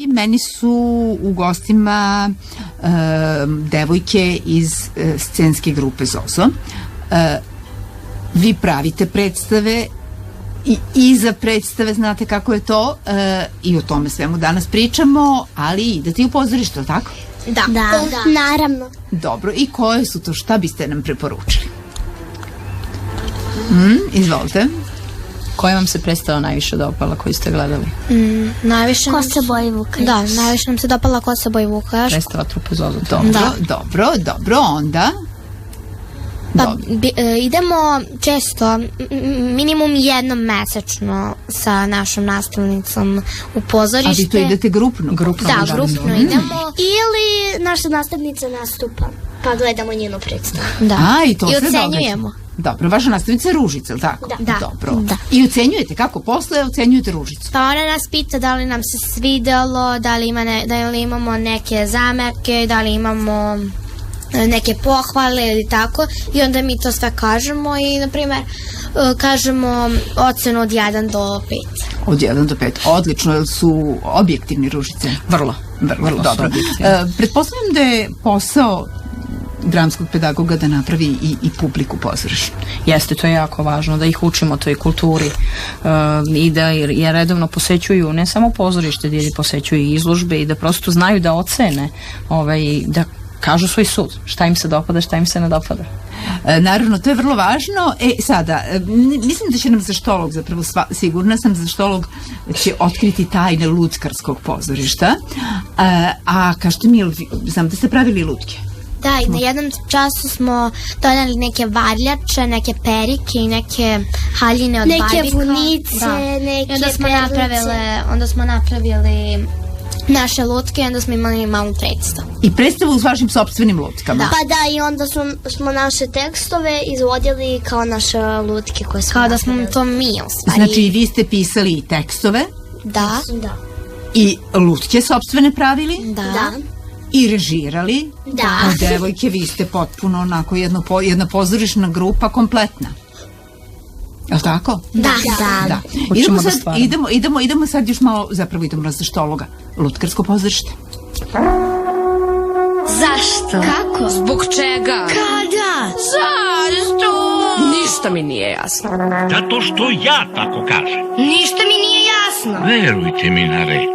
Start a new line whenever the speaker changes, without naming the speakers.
Meni su u gostima devojke iz scenske grupe Zozo. Vi pravite predstave i iza predstave, znate kako je to, i o tome svemu danas pričamo, ali idete i u pozorište, ili tako?
Da, naravno.
Dobro, i koje su to, šta biste nam preporučili? Izvolite.
Koja vam se predstava najviše dopala koju ste gledali?
Najviše Ko se boji Vukajaš. Da, najviše nam se dopala Ko se boji Vukajaš.
Predstava Trupe Zozo.
Dobro, onda?
Pa idemo često, minimum jednom mesečno sa našom nastavnicom u pozorište.
A vi to idete grupno?
Da, grupno idemo. Ili naša nastavnica nastupa, pa gledamo njenu predstavu. Da.
I to
I
se
ocenjujemo.
događa. Dobro, vaša nastavnica je Ružica, ili tako?
Da.
Dobro.
Da.
I ocenjujete, kako posle ocenjujete Ružicu?
Pa ona nas pita da li nam se svidelo, da li imamo neke zamerke, da li imamo neke pohvale ili tako, i onda mi to sve kažemo i, na primjer, kažemo ocenu od 1 do 5.
Od 1 do 5, odlično, jer su objektivni, Ružice?
Vrlo
dobro. Pretpostavljam da je posao dramskog pedagoga da napravi i publiku pozorišnu.
Jeste, to je jako važno, da ih učimo toj kulturi i da je redovno posećuju ne samo pozorište, gdje posećuju i izložbe i da prosto znaju da ocene, da kažu svoj sud, šta im se dopada, šta im se ne dopada.
Naravno, to je vrlo važno. Sada, mislim da će nam zaštolog, zapravo sigurna sam, zaštolog će otkriti tajne lutkarskog pozorišta. A kažete mi, znam da ste pravili lutke?
Da, i na jednom času smo donali neke varljače, neke perike i neke haljine od barbika. Neke vunice, neke perlice. Onda smo napravili naše lutke i onda smo imali malu predstavu.
I predstavu s vašim sopstvenim lutkama?
Pa da, i onda smo naše tekstove izvodili kao naše lutke koje smo napravili. Kao da smo to mi, u stvari.
Znači, vi ste pisali i tekstove?
Da.
I lutke sopstvene pravili?
Da.
I režirali?
Da.
A devojke, vi ste potpuno onako jedna pozorišna grupa kompletna. Je li tako?
Da.
Idemo sad još malo, zapravo idemo na zaštologa. Lutkarsko pozorište.
Zašto?
Kako?
Zbog čega?
Kada?
Zašto?
Ništa mi nije jasno.
Zato što ja tako kažem.
Ništa mi nije jasno.
Verujte mi na reč.